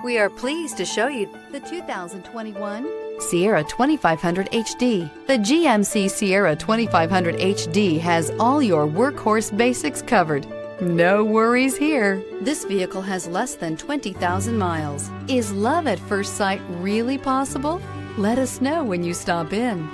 We are pleased to show you the 2021 Sierra 2500 HD. The GMC Sierra 2500 HD has all your workhorse basics covered. No worries here. This vehicle has less than 20,000 miles. Is love at first sight really possible? Let us know when you stop in.